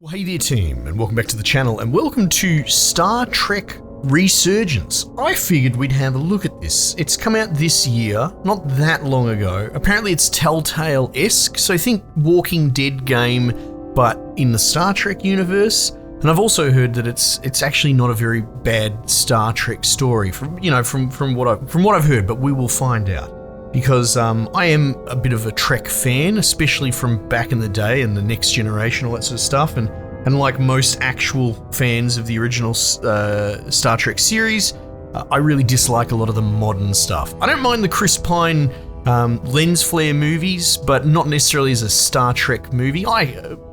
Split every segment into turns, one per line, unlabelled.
Well, hey there team, and welcome back to the channel, and welcome to Star Trek Resurgence. I figured we'd have a look at this. It's come out this year, not that long ago. Apparently it's Telltale-esque, so think Walking Dead game, but in the Star Trek universe. And I've also heard that it's actually not a very bad Star Trek story, from what I've heard, but we will find out. Because I am a bit of a Trek fan, especially from back in the day and the Next Generation, all that sort of stuff. And like most actual fans of the original Star Trek series, I really dislike a lot of the modern stuff. I don't mind the Chris Pine lens flare movies, but not necessarily as a Star Trek movie.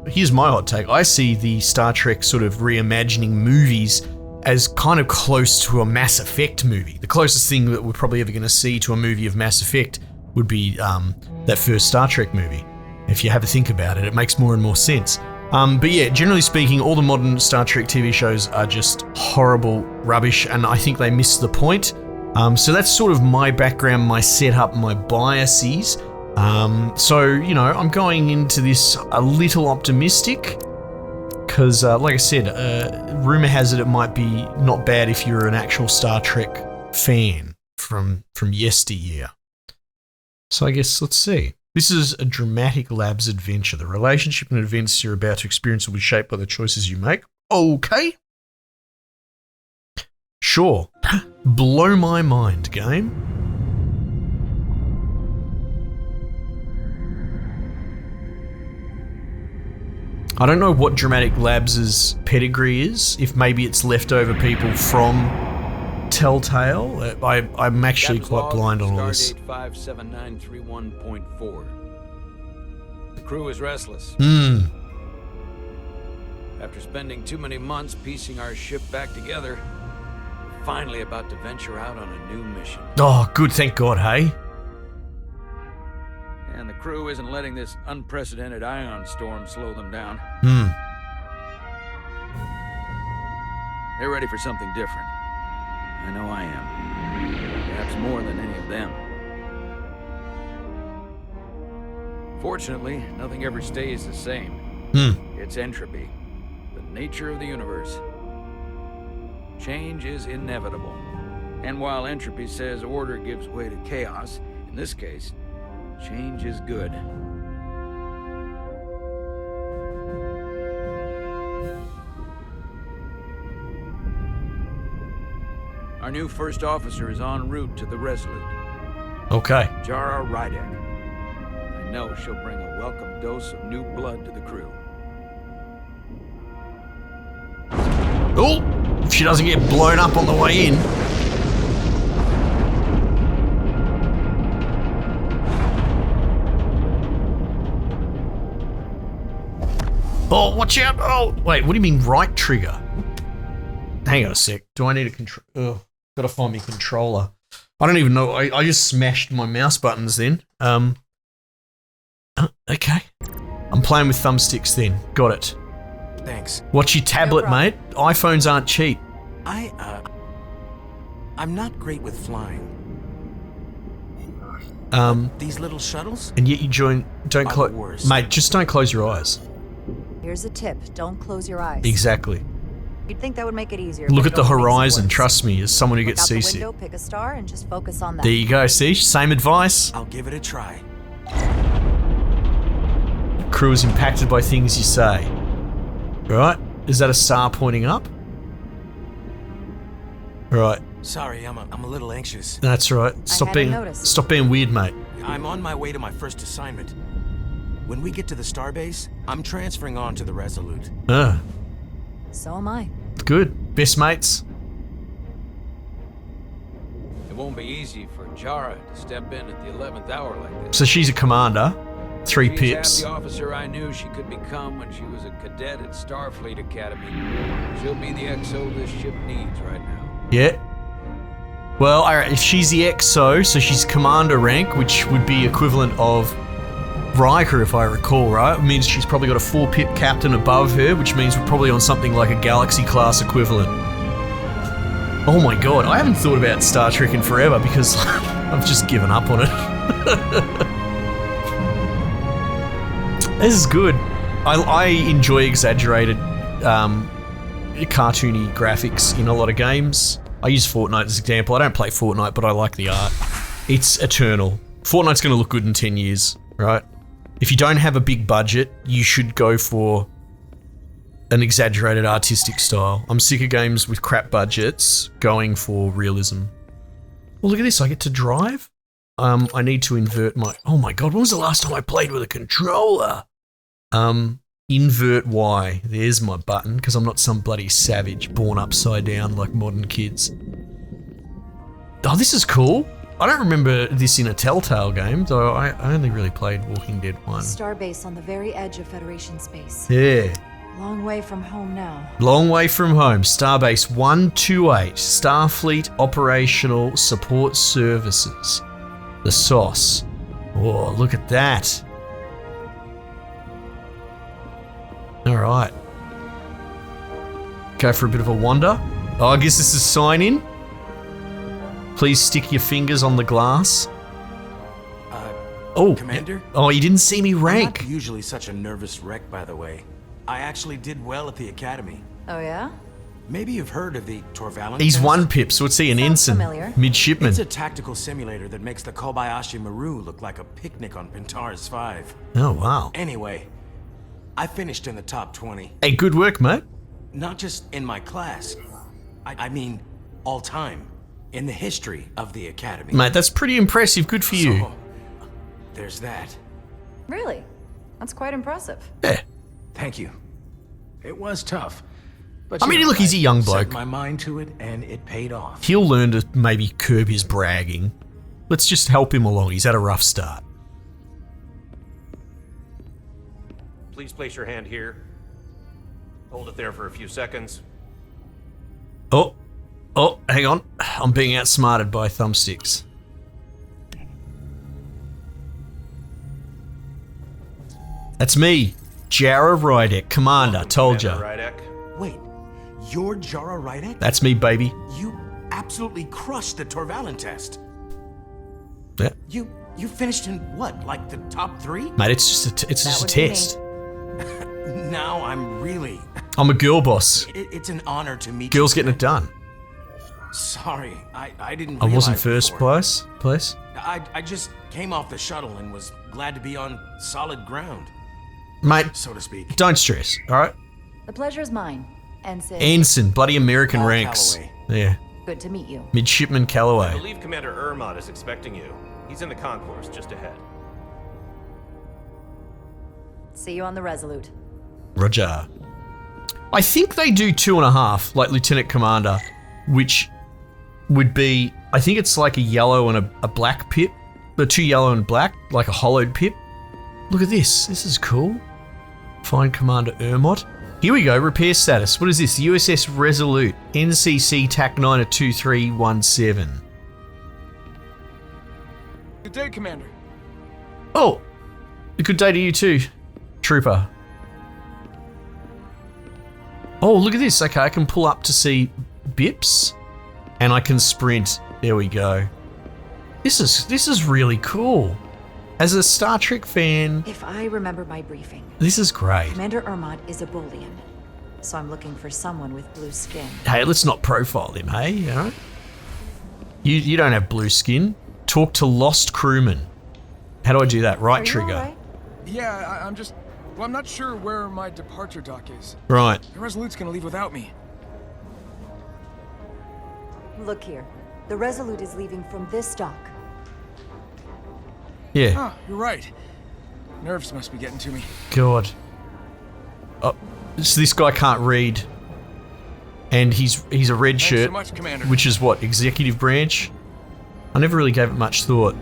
Here's my hot take. I see the Star Trek sort of reimagining movies as kind of close to a Mass Effect movie. The closest thing that we're probably ever going to see to a movie of Mass Effect would be that first Star Trek movie. If you have a think about it, it makes more and more sense. But yeah, generally speaking, all the modern Star Trek TV shows are just horrible rubbish, and I think they miss the point. So that's sort of my background, my setup, my biases. So, I'm going into this a little optimistic. Because, like I said, rumor has it might be not bad if you're an actual Star Trek fan from yesteryear. So I guess let's see. This is a dramatic labs adventure. The relationship and events you're about to experience will be shaped by the choices you make. Okay. Sure. Blow my mind, game. I don't know what Dramatic Labs' pedigree is, if maybe it's leftover people from Telltale. I'm actually quite blind on all this.
57931.4. The crew is restless. After spending too many months piecing our ship back together, we're finally about to venture out on a new mission.
Oh, good, thank God, hey?
And the crew isn't letting this unprecedented ion storm slow them down. They're ready for something different. I know I am. Perhaps more than any of them. Fortunately, nothing ever stays the same. It's entropy, the nature of the universe. Change is inevitable. And while entropy says order gives way to chaos, in this case, change is good. Our new first officer is en route to the Resolute.
Okay.
JONAH Rydek. I know she'll bring a welcome dose of new blood to the crew.
Oh! If she doesn't get blown up on the way in. Oh, watch out! Oh, wait, what do you mean right trigger? Hang on a sec. Do I need a control? Oh, gotta find me controller. I don't even know. I just smashed my mouse buttons then. Okay. I'm playing with thumbsticks then. Got it.
Thanks.
What's your tablet, mate? iPhones aren't cheap.
I'm not great with flying. These little shuttles?
And yet you don't close. Mate, just don't close your eyes.
Here's a tip, don't close your eyes.
Exactly.
You'd think that would make it easier.
Look at the horizon, trust me, as someone who gets seasick.
Look out the window, pick a star, and just focus on that.
There you go, see? Same advice.
I'll give it a try.
Crew is impacted by things you say. Right? Is that a star pointing up? Right.
Sorry, I'm a little anxious.
That's right. Stop being weird, mate.
I'm on my way to my first assignment. When we get to the starbase, I'm transferring on to the Resolute.
So am I.
Good. Best mates.
It won't be easy for JONAH to step in at the 11th hour like this.
So she's a commander. 3 pips.
She's the officer I knew she could become when she was a cadet at Starfleet Academy. She'll be the XO this ship needs right now.
Yeah. Well, if she's the XO, so she's commander rank, which would be equivalent of Riker, if I recall, right? It means she's probably got a 4-pip captain above her, which means we're probably on something like a Galaxy-class equivalent. Oh my god, I haven't thought about Star Trek in forever because I've just given up on it. This is good. I enjoy exaggerated, cartoony graphics in a lot of games. I use Fortnite as an example. I don't play Fortnite, but I like the art. It's eternal. Fortnite's going to look good in 10 years, right? If you don't have a big budget, you should go for an exaggerated artistic style. I'm sick of games with crap budgets going for realism. Well, look at this. I get to drive. I need to invert my... Oh my God, when was the last time I played with a controller? Invert Y. There's my button, because I'm not some bloody savage born upside down like modern kids. Oh, this is cool. I don't remember this in a Telltale game, though I only really played Walking Dead 1.
Starbase on the very edge of Federation space.
Yeah.
Long way from home now.
Long way from home. Starbase 128. Starfleet Operational Support Services. The sauce. Oh, look at that. All right. Go for a bit of a wander. Oh, I guess this is sign in. Please stick your fingers on the glass. Oh,
Commander?
Oh, you didn't see me rank.
I'm not usually such a nervous wreck, by the way. I actually did well at the academy.
Oh yeah?
Maybe you've heard of the Torvalin
He's
test?
one pip, so what's he, an
Sounds
ensign?
familiar.
Midshipman.
It's a tactical simulator that makes the Kobayashi Maru look like a picnic on Pintar's 5.
Oh, wow.
Anyway, I finished in the top 20.
Hey, good work, mate.
Not just in my class. I mean, all time. In the history of the academy.
Mate, that's pretty impressive. Good for you.
So, there's that.
Really? That's quite impressive.
Yeah.
Thank you. It was tough. But
I mean, look, he's a young bloke.
Set my mind to it, and it paid off.
He'll learn to maybe curb his bragging. Let's just help him along. He's had a rough start.
Please place your hand here. Hold it there for a few seconds.
Oh, hang on. I'm being outsmarted by thumbsticks. That's me, Jara Rydek, Commander.
Welcome,
Told ya.
Commander Rydek.
Wait, you're Jara Rydek?
That's me, baby.
You absolutely crushed the Torvalin test.
Yeah.
You finished in what, like the top 3?
Mate, it's just a
would be me.
test.
Now I'm really...
I'm a girl boss.
It's an honor to meet
Girls
you.
getting it done.
Sorry, I didn't
I wasn't
realize
first
before.
place.
I just came off the shuttle and was glad to be on solid ground,
Mate,
so to speak.
don't stress, alright?
The pleasure is mine. Ensign.
Ensign, bloody American
Paul
ranks.
Calloway.
Yeah.
Good to meet you.
Midshipman
I
Calloway.
believe Commander Ermot is expecting you. He's in the concourse just ahead.
See you on the Resolute.
Roger. I think they do 2.5, like Lieutenant Commander, which would be, I think it's like a yellow and a black pip. The 2 yellow and black, like a hollowed pip. Look at this. This is cool. Find Commander Ermot. Here we go. Repair status. What is this? USS Resolute. NCC TAC 92317.
Good day, Commander.
Oh, a good day to you too, Trooper. Oh, look at this. Okay, I can pull up to see bips, and I can sprint. There we go. This is really cool. As a Star Trek fan,
If I remember my briefing,
this is great.
Commander Ermot is a Boolean, so I'm looking for someone with blue skin.
Hey, let's not profile him, hey? You know? You don't have blue skin. Talk to lost crewman. How do I do that? Right
Are you
trigger.
all right?
Yeah, I'm just... Well, I'm not sure where my departure dock is.
Right.
The Resolute's gonna leave without me.
Look here. The Resolute is leaving from this dock.
Yeah.
Huh, you're right. Nerves must be getting to me.
God. Oh, so this guy can't read. And he's a red
Thanks
shirt,
so much, Commander.
which is what, executive branch? I never really gave it much thought.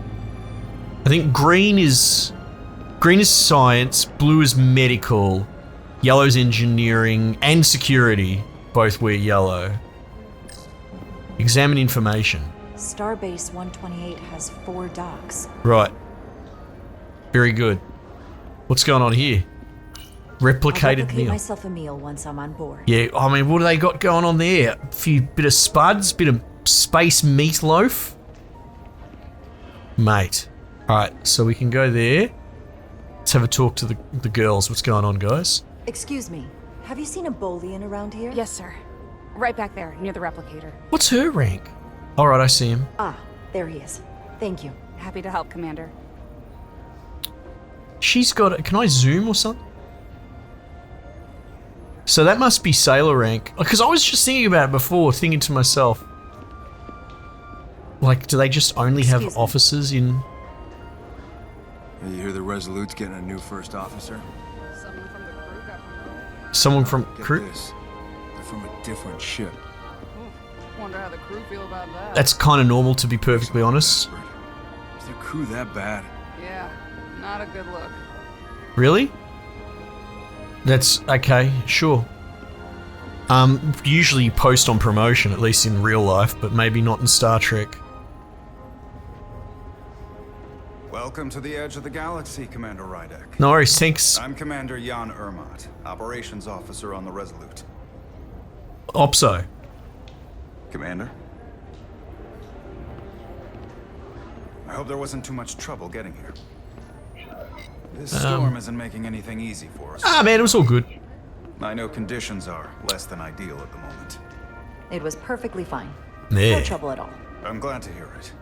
I think green is science, blue is medical, yellow's engineering and security. Both wear yellow. Examine information.
Starbase 128 has 4 docks.
Right. Very good. What's going on here?
I'll
Replicated
replicate
meal.
myself a meal once I'm on board.
Yeah, I mean, what do they got going on there? A few bit of spuds, bit of space meatloaf. Mate. Alright, so we can go there. have a talk to the girls. What's going on, guys?
Excuse me. Have you seen a Bolian around here?
Yes, sir. Right back there, near the replicator.
What's her rank? All right, I see him.
Ah, there he is. Thank you.
Happy to help, Commander.
She's got. Can I zoom or something? So that must be sailor rank. Because I was just thinking about it before, thinking to myself, like, do they just only have
Excuse me.
officers in?
You hear the Resolute's getting a new first officer?
Someone from the crew got promoted.
Someone from
Get
crew?
this. They're from a different ship.
Wonder how the crew feel about that.
That's kind of normal, to be perfectly honest.
Desperate. Is their crew that bad?
Yeah, not a good look.
Really? That's okay, sure. Usually you post on promotion, at least in real life, but maybe not in Star Trek.
Welcome to the edge of the galaxy, Commander Rydek.
No worries, thanks.
I'm Commander Jan Ermot, Operations Officer on the Resolute.
Opso.
Commander? I hope there wasn't too much trouble getting here. This storm isn't making anything easy for us.
Ah, man, it was all good.
I know conditions are less than ideal at the moment.
It was perfectly fine.
Yeah.
No trouble at all.
I'm glad to hear it.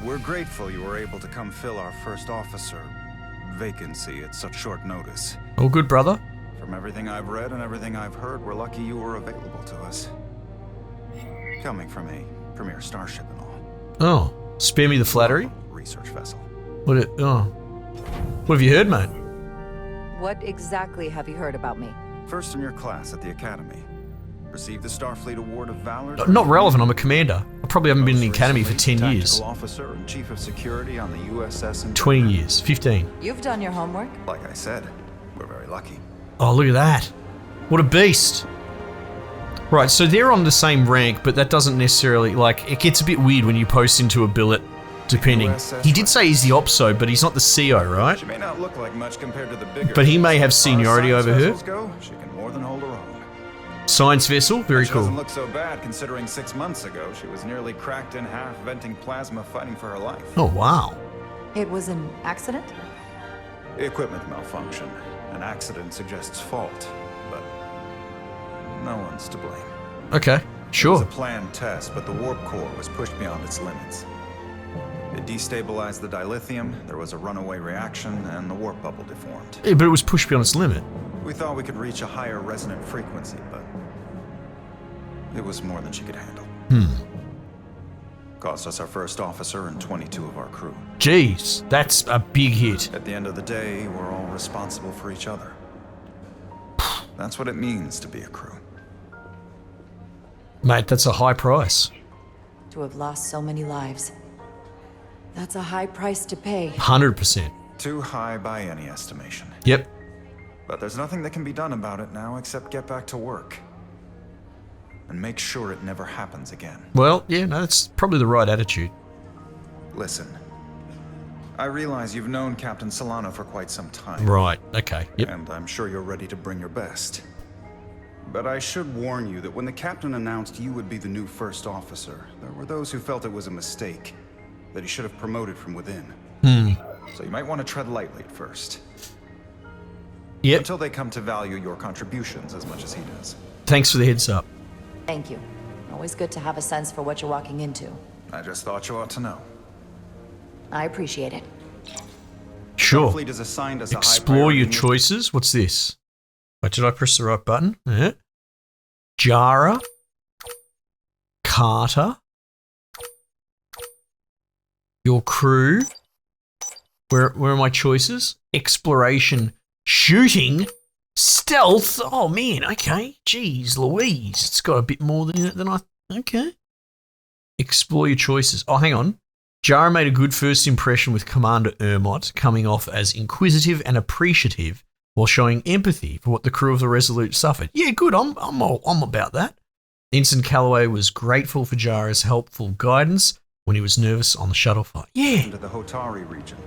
We're grateful you were able to come fill our first officer vacancy at such short notice.
All good, brother.
From everything I've read and everything I've heard, we're lucky you were available to us. Coming from a premier starship and all.
Oh, spare me the flattery.
Research vessel.
What have you heard, mate?
What exactly have you heard about me?
First in your class at the Academy. Received the Starfleet Award of Valor.
Not relevant, I'm a commander. I probably haven't been in the academy for 10 years.
Tactical officer and chief of security on the USS and
20 years, 15.
You've done your homework.
Like I said, we're very lucky.
Oh, look at that. What a beast. Right, so they're on the same rank, but that doesn't necessarily, like, it gets a bit weird when you post into a billet, depending. He did say he's the OPSO, but he's not the CO, right?
She may not look like much compared to the bigger.
But he may have
as far as
seniority
science
over her.
vessels go, she can more than hold her own.
Science vessel, very
She doesn't
cool.
look so bad considering 6 months ago she was nearly cracked in half, venting plasma, fighting for her life.
Oh, wow.
It was an accident?
Equipment malfunction. An accident suggests fault, but no one's to blame.
Okay,
It was
sure.
a planned test, but the warp core was pushed beyond its limits. It destabilized the dilithium, there was a runaway reaction, and the warp bubble deformed.
Yeah, but it was pushed beyond its limit.
We thought we could reach a higher resonant frequency, but it was more than she could handle. Cost us our first officer and 22 of our crew.
Jeez, that's a big hit.
At the end of the day, we're all responsible for each other. That's what it means to be a crew.
Mate, that's a high price.
To have lost so many lives. That's a high price to pay.
100%.
Too high by any estimation.
Yep.
But there's nothing that can be done about it now except get back to work. And make sure it never happens again.
Well, yeah, no, that's probably the right attitude.
Listen, I realize you've known Captain Solano for quite some time.
Right, okay, yep.
And I'm sure you're ready to bring your best. But I should warn you that when the captain announced you would be the new first officer, there were those who felt it was a mistake, that he should have promoted from within. So you might want to tread lightly at first.
Yep,
Until they come to value your contributions as much as he does.
thanks for the heads up.
Thank you. Always good to have a sense for what you're walking into.
I just thought you ought to know.
I appreciate it.
Sure.
Fleet has assigned us a high
Explore
priority
your
mission.
choices. What's this? Wait, did I press the right button? Yeah. Jara. Carter. Your crew. Where are my choices? Exploration. Shooting. Stealth. Oh man, okay. Jeez Louise. It's got a bit more in it than I... Okay. Explore your choices. Oh, hang on. Jara made a good first impression with Commander Ermot, coming off as inquisitive and appreciative while showing empathy for what the crew of the Resolute suffered. Yeah, good. I'm about that. Ensign Calloway was grateful for Jara's helpful guidance when he was nervous on the shuttle flight. Yeah,
Into the Hotari region.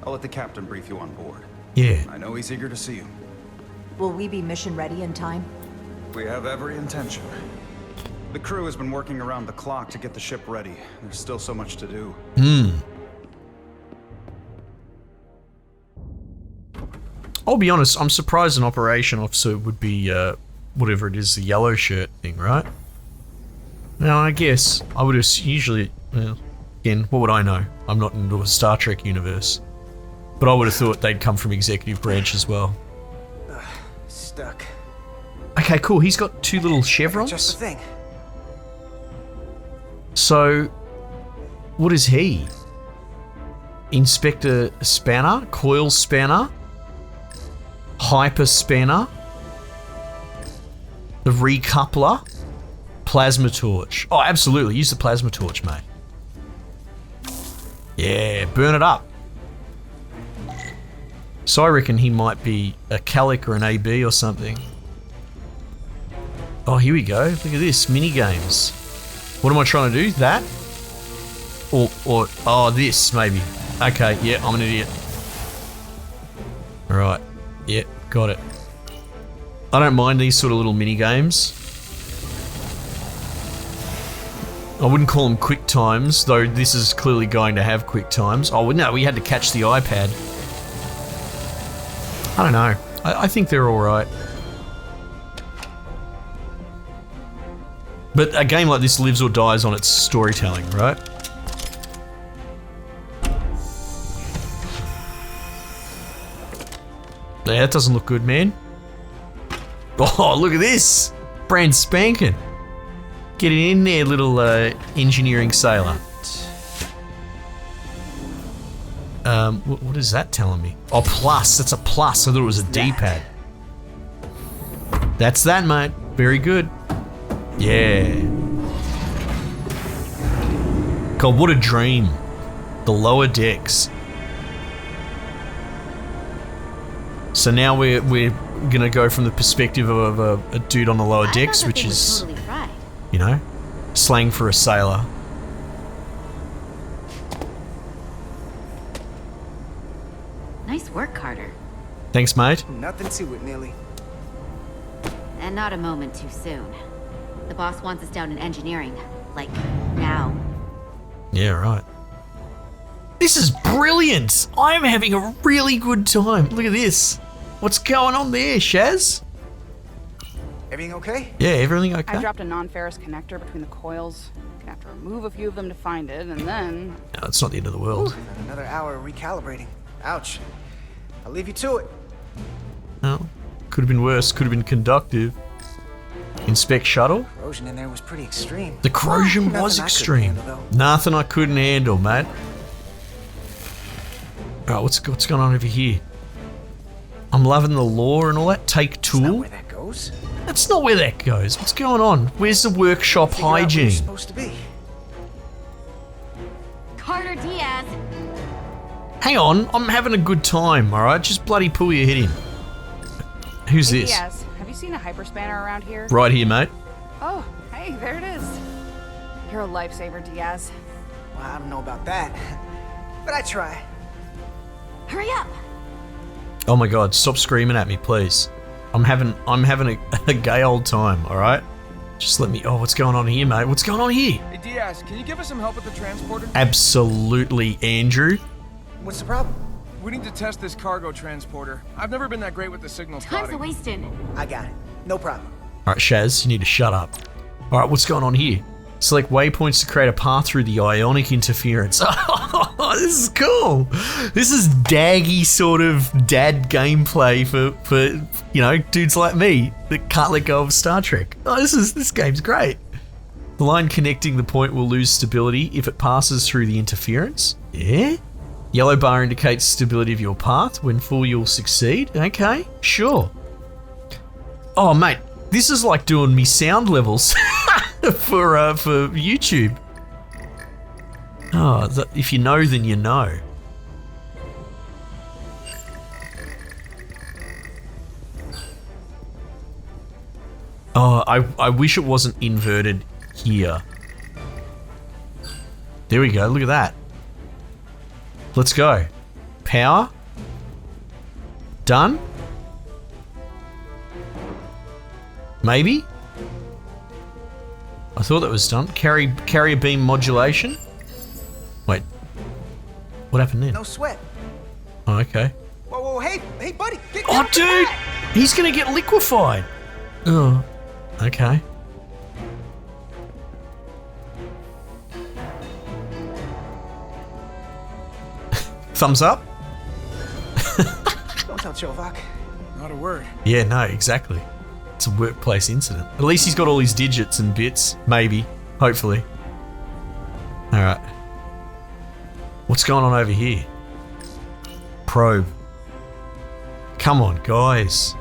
I'll let the captain brief you on board.
yeah.
I know he's eager to see you.
Will we be mission ready in time?
We have every intention. The crew has been working around the clock to get the ship ready. There's still so much to do.
I'll be honest, I'm surprised an operation officer would be, whatever it is, the yellow shirt thing, right? Now, I guess I would have usually, well, again, what would I know? I'm not into a Star Trek universe. But I would have thought they'd come from executive branch as well.
Stuck.
Okay, cool. He's got 2 little chevrons.
Just the thing.
So, what is he? Inspector Spanner, Coil Spanner, Hyper Spanner, the Recoupler, Plasma Torch. Oh, absolutely. Use the Plasma Torch, mate. Yeah, burn it up. So I reckon he might be a Calic or an AB or something. Oh, here we go. Look at this. Mini games. What am I trying to do? That? Or oh, this, maybe. Okay, yeah, I'm an idiot. Alright. Yeah, got it. I don't mind these sort of little mini games. I wouldn't call them quick times, though this is clearly going to have quick times. Oh, no, we had to catch the iPad. I don't know. I think they're alright. But a game like this lives or dies on its storytelling, right? Yeah, that doesn't look good, man. Oh, look at this! Brand spanking. Get it in there, little engineering sailor. What is that telling me? Oh, plus. That's a plus. I thought it was a D-pad. That's that, mate. Very good. Yeah. God, what a dream. The lower decks. So now we're gonna go from the perspective of a dude on the lower decks, which is,
totally right.
you know, slang for a sailor.
Nice work, Carter.
Thanks, mate.
Nothing to it, Neely.
And not a moment too soon. The boss wants us down in engineering. Like, now.
Yeah, right. This is brilliant! I'm having a really good time. Look at this. What's going on there, Shaz?
Everything okay?
Yeah, everything okay?
I dropped a non-ferrous connector between the coils. Gonna have to remove a few of them to find it, and then...
No, it's not the end of the world.
Another hour recalibrating. Ouch. I'll leave you to it.
No, could have been worse. Could have been conductive. Inspect shuttle.
Corrosion in there was pretty extreme.
The corrosion
Nothing
was
I couldn't
extreme.
handle, though.
Nothing I couldn't handle, mate. Alright, what's going on over here? I'm loving the lore and all that. Take
Is that
tool.
where that goes?
That's not where that goes. What's going on? Where's the workshop
Figure out where you're
hygiene?
supposed to be.
Carter Diaz!
Hang on, I'm having a good time, alright? Just bloody pull your head in. Who's
Hey,
this?
Diaz, have you seen a hyperspanner around here?
Right here, mate.
Oh, hey, there it is. You're a lifesaver, Diaz.
Well, I don't know about that, but I try.
Hurry up!
Oh my god, stop screaming at me, please. I'm having a gay old time, alright? Just let me... Oh, what's going on here, mate? What's going on here?
Hey, Diaz, can you give us some help with the transporter?
Absolutely, Andrew.
What's the problem?
We need to test this cargo transporter. I've never been that great with the signal
Time's
spotting.
a-wasting.
I got it. No problem.
Alright, Shaz, you need to shut up. Alright, what's going on here? Select waypoints to create a path through the ionic interference. Oh, this is cool. This is daggy sort of dad gameplay for you know, dudes like me that can't let go of Star Trek. Oh, this game's great. The line connecting the point will lose stability if it passes through the interference. Yeah? Yellow bar indicates stability of your path. When full, you'll succeed. Okay, sure. Oh, mate, this is like doing me sound levels for YouTube. Oh, if you know, then you know. Oh, I wish it wasn't inverted here. There we go, look at that. Let's go. Power. Done. Maybe? I thought that was done. Carrier beam modulation. Wait. What happened then?
No sweat.
Oh, okay.
Whoa, hey, Hey, buddy!
Oh, dude! He's gonna get liquefied! Oh, okay. Thumbs up?
Don't tell Chovak.
Not a word.
Yeah, no, exactly. It's a workplace incident. At least he's got all his digits and bits. Maybe. Hopefully. Alright. What's going on over here? Probe. Come on, guys.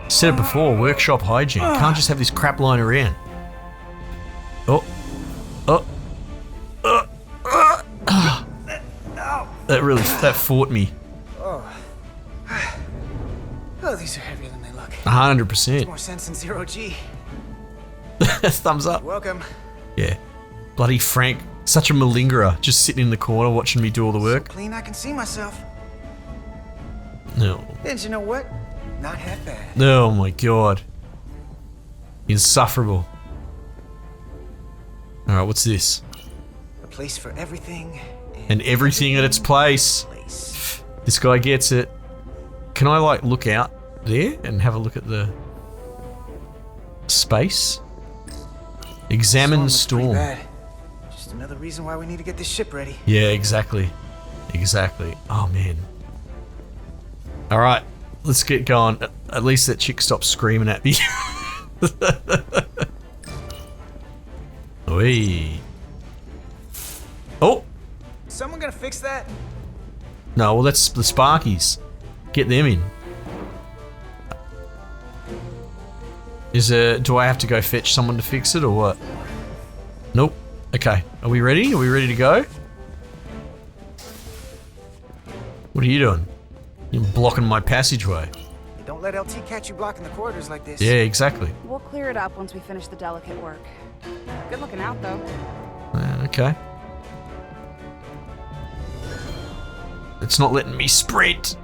Said it before, workshop hygiene. Can't just have this crap lying around. Oh. Oh. That fought me.
Oh, these are heavier than they look.
100%.
More sense than zero G.
Thumbs up.
Welcome.
Yeah. Bloody Frank. Such a malingerer. Just sitting in the corner watching me do all the work.
So clean I can see myself.
No.
And you know what? Not half bad.
Oh my god. Insufferable. Alright, what's this?
A place for everything.
And everything at its place. This guy gets it. Can I, like, look out there and have a look at the space? Examine the storm.
Just another reason why we need to get this ship ready.
Yeah, exactly. Exactly. Oh, man. Alright, let's get going. At least that chick stopped screaming at me. Oi. Oh!
Someone gonna fix that?
No, well, that's the Sparkies. Get them in. Do I have to go fetch someone to fix it or what? Nope. Okay. Are we ready? Are we ready to go? What are you doing? You're blocking my passageway.
Don't let LT catch you blocking the corridors like this.
Yeah, exactly.
We'll clear it up once we finish the delicate work. Good looking out, though.
Okay. It's not letting me sprint.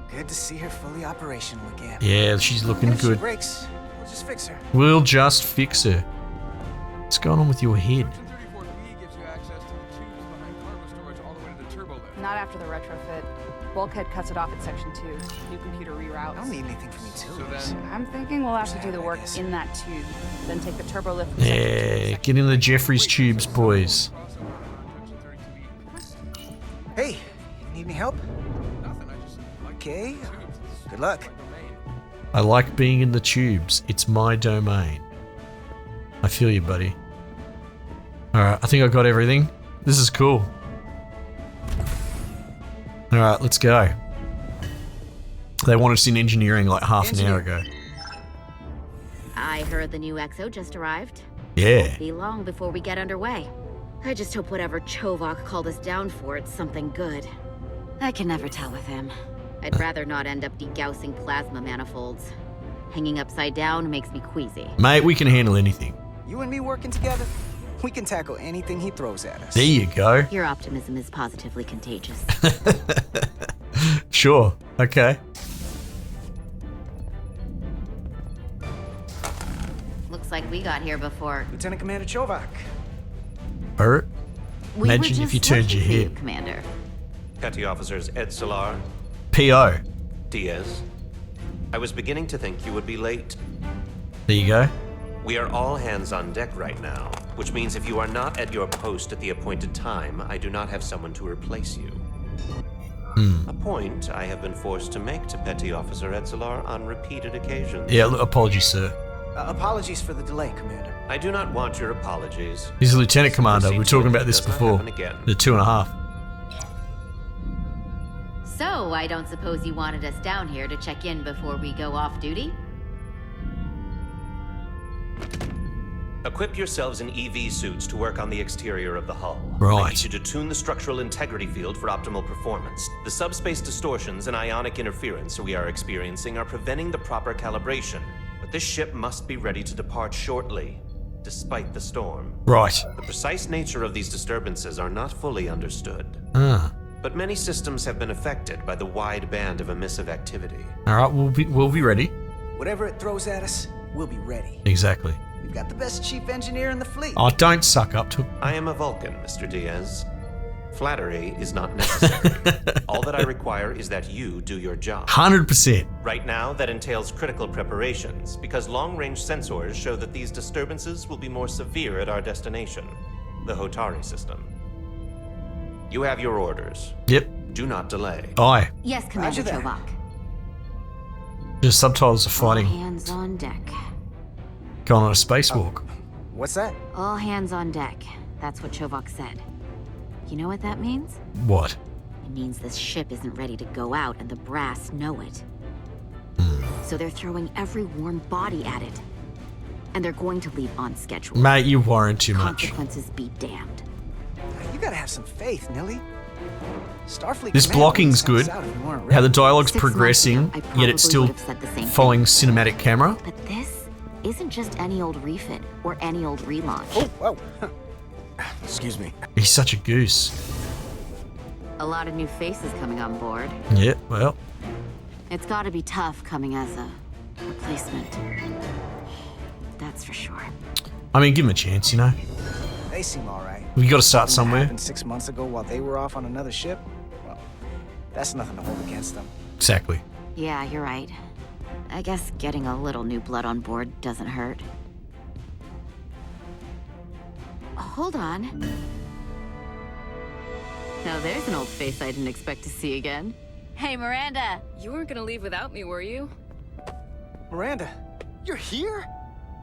Good to see her fully operational again.
Yeah, she's looking
And if she
good.
breaks, we'll just fix her.
We'll just fix her. What's going on with your head?
234B gives you access to the tubes behind cargo storage all the way to the turbo lift.
Not after the retrofit. Bulkhead cuts it off at section 2. New computer reroutes.
I don't need anything from you too.
So then,
I'm thinking we'll have to do the work in that tube, then take the turbo lift.
Yeah, get in the Jeffries tubes, boys.
Hey, need any help?
nothing. I just like
Okay.
tubes.
Good luck.
I like being in the tubes. It's my domain. I feel you, buddy. Alright, I think I got everything. This is cool. Alright, let's go. They wanted us in engineering like half an hour ago.
I heard the new XO just arrived.
Yeah.
Won't be long before we get underway. I just hope whatever Chovak called us down for, it's something good. I can never tell with him. I'd rather not end up degaussing plasma manifolds. Hanging upside down makes me queasy.
Mate, we can handle anything.
You and me working together, we can tackle anything he throws at us.
There you go.
Your optimism is positively contagious.
Sure. Okay.
Looks like we got here before.
Lieutenant Commander Chovak.
Alright.
We were
Imagine if
just
you turned
lucky
your
for you,
head.
Commander.
Petty Officers Ed Solar,
P.O.
Diaz. I was beginning to think you would be late.
There you go.
We are all hands on deck right now, which means if you are not at your post at the appointed time, I do not have someone to replace you. A point I have been forced to make to Petty Officer Edsolar on repeated occasions.
Yeah, look, apologies, sir.
Apologies for the delay, Commander.
I do not want your apologies.
He's a lieutenant commander. We were talking about this
Does not
before.
happen again.
The 2.5.
So, I don't suppose you wanted us down here to check in before we go off duty?
Equip yourselves in EV suits to work on the exterior of the hull.
Right.
I need you to tune the structural integrity field for optimal performance. The subspace distortions and ionic interference we are experiencing are preventing the proper calibration. But this ship must be ready to depart shortly, despite the storm.
Right.
The precise nature of these disturbances are not fully understood.
Ah.
But many systems have been affected by the wide band of emissive activity.
Alright, we'll be ready.
Whatever it throws at us, we'll be ready.
Exactly.
We've got the best chief engineer in the fleet.
Oh, don't suck up to it.
I am a Vulcan, Mr. Diaz. Flattery is not necessary. All that I require is that you do your job.
100%.
Right now, that entails critical preparations, because long-range sensors show that these disturbances will be more severe at our destination, the Hotari system. You have your orders.
Yep.
Do not delay.
Aye.
Yes, Commander Chovak.
Just subtitles are fighting.
All hands on deck.
Going on a spacewalk.
What's that?
All hands on deck. That's what Chovak said. You know what that means?
What?
It means this ship isn't ready to go out and the brass know it. So they're throwing every warm body at it. And they're going to leave on schedule.
Mate, you worrying too much.
Consequences be damned.
You gotta have some faith, Nilly. Starfleet
This
Command
blocking's
wouldn't
good.
send us out if we weren't
How the
ready.
dialogue's
6 months
progressing,
ago, I
yet
probably
it's still
would have said the same
following cinematic camera.
But this isn't just any old refit or any old relaunch.
Oh, whoa. Excuse me.
He's such a goose.
A lot of new faces coming on board.
Yeah, well,
It's gotta be tough coming as a replacement. That's for sure.
I mean, give him a chance, you know.
They seem all right.
We got to start
What
somewhere.
happened 6 months ago while they were off on another ship? Well, that's nothing to hold against them.
Exactly.
Yeah, you're right. I guess getting a little new blood on board doesn't hurt. Hold on. Now there's an old face I didn't expect to see again. Hey, Miranda!
You weren't gonna leave without me, were you?
Miranda, you're here?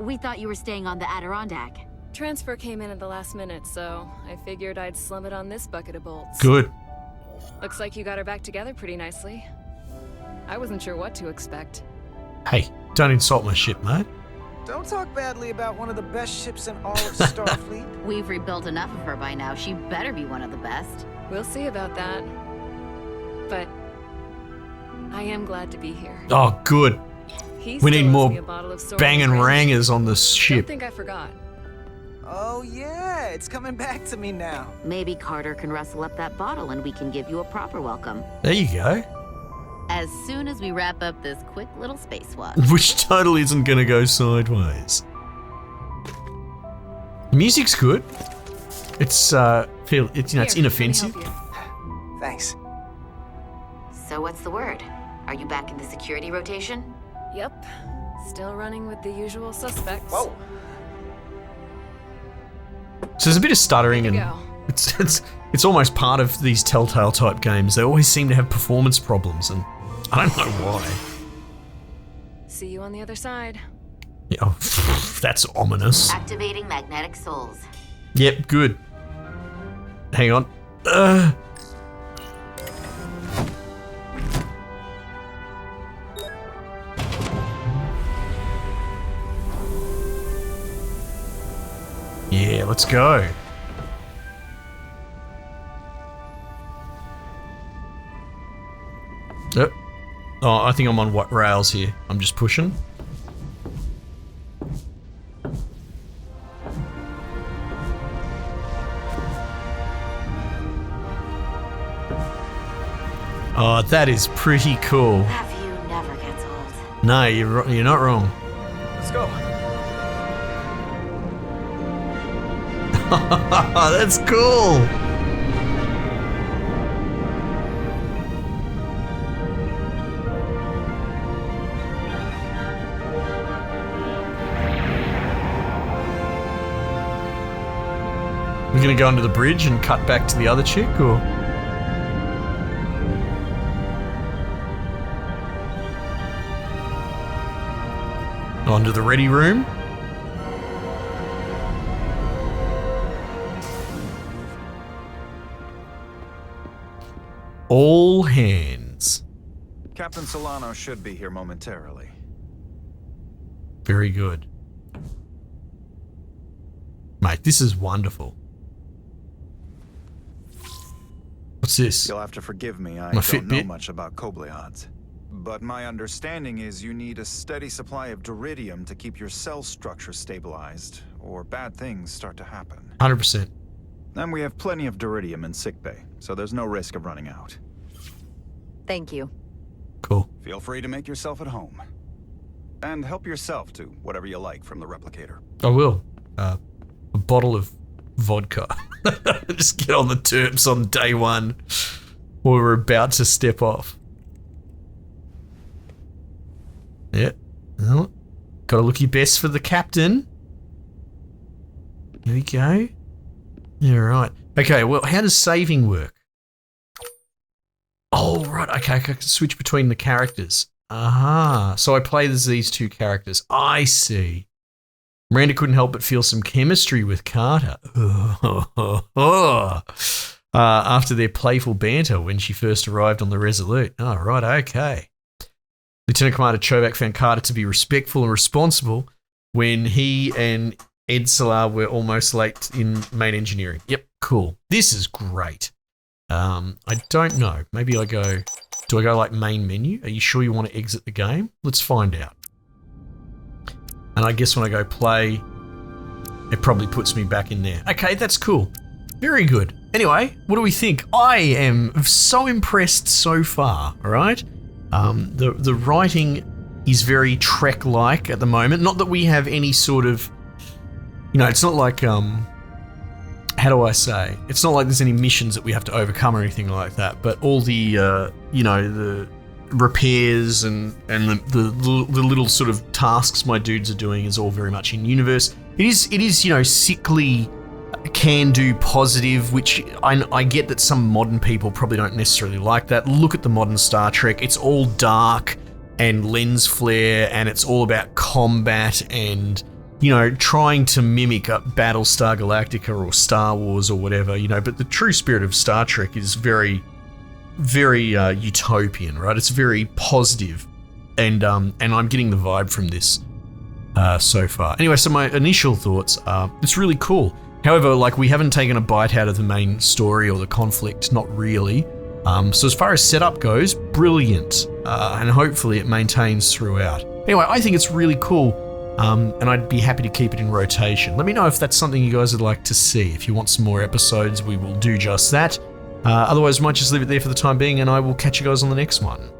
We thought you were staying on the Adirondack.
Transfer came in at the last minute, so I figured I'd slum it on this bucket of bolts.
Good.
Looks like you got her back together pretty nicely. I wasn't sure what to expect.
Hey, don't insult my ship, mate.
Don't talk badly about one of the best ships in all of Starfleet.
We've rebuilt enough of her by now. She better be one of the best.
We'll see about that. But I am glad to be here.
Oh, good.
He
We need
still owes
more
me a bottle of Soren
banging
Grant.
rangers on this
Don't
ship.
think I forgot.
Oh yeah, it's coming back to me now.
Maybe Carter can rustle up that bottle and we can give you a proper welcome.
There you go.
As soon as we wrap up this quick little spacewalk.
Which totally isn't gonna go sideways. The music's good. It's it's
Here, let me
inoffensive.
help you.
Thanks.
So what's the word? Are you back in the security rotation?
Yep. Still running with the usual suspects.
Whoa.
So there's a bit of stuttering
Good to
and
go.
it's almost part of these Telltale type games. They always seem to have performance problems, and I don't know why.
See you on the other side.
Yeah, oh, that's ominous.
Activating magnetic souls.
Yep, good. Hang on. Yeah, let's go. Oh, I think I'm on what rails here. I'm just pushing. Oh, that is pretty cool.
That view never gets old.
No, you're not wrong.
Let's go.
That's cool. We're gonna go under the bridge and cut back to the other chick, or? Onto the ready room. All hands.
Captain Solano should be here momentarily.
Very good. Mate, this is wonderful. What's this?
You'll have to forgive me, I
My
don't know
Fitbit?
much about Kobleods. But my understanding is you need a steady supply of duridium to keep your cell structure stabilized, or bad things start to happen.
100%.
And we have plenty of duridium in sickbay, so there's no risk of running out.
Thank you.
Cool.
Feel free to make yourself at home. And help yourself to whatever you like from the replicator.
I will. A bottle of vodka. Just get on the terps on day one, or we're about to step off. Yeah. Well, gotta look your best for the captain. Here we go. Yeah, right. Okay, well, how does saving work? Oh, right. Okay, I can switch between the characters. Aha. So I play as these two characters. I see. Miranda couldn't help but feel some chemistry with Carter. After their playful banter when she first arrived on the Resolute. Oh, right, okay. Lieutenant Commander Chovak found Carter to be respectful and responsible when he and Ed Salar were almost late in main engineering. Yep, cool. This is great. I don't know. Maybe I go... Do I go like main menu? Are you sure you want to exit the game? Let's find out. And I guess when I go play, it probably puts me back in there. Okay, that's cool. Very good. Anyway, what do we think? I am so impressed so far, all right? The writing is very Trek-like at the moment. Not that we have any sort of... You know, it's not like... how do I say? It's not like there's any missions that we have to overcome or anything like that, but all the, you know, the repairs and the little sort of tasks my dudes are doing is all very much in universe. It is, you know, sickly, can-do positive, which I get that some modern people probably don't necessarily like that. Look at the modern Star Trek. It's all dark and lens flare, and it's all about combat and... you know, trying to mimic Battlestar Galactica or Star Wars or whatever, you know, but the true spirit of Star Trek is very, very utopian, right? It's very positive, and I'm getting the vibe from this so far. Anyway, so my initial thoughts are, it's really cool. However, like, we haven't taken a bite out of the main story or the conflict, not really. So as far as setup goes, brilliant, and hopefully it maintains throughout. Anyway, I think it's really cool. And I'd be happy to keep it in rotation. Let me know if that's something you guys would like to see. If you want some more episodes, we will do just that. Otherwise, I might just leave it there for the time being, and I will catch you guys on the next one.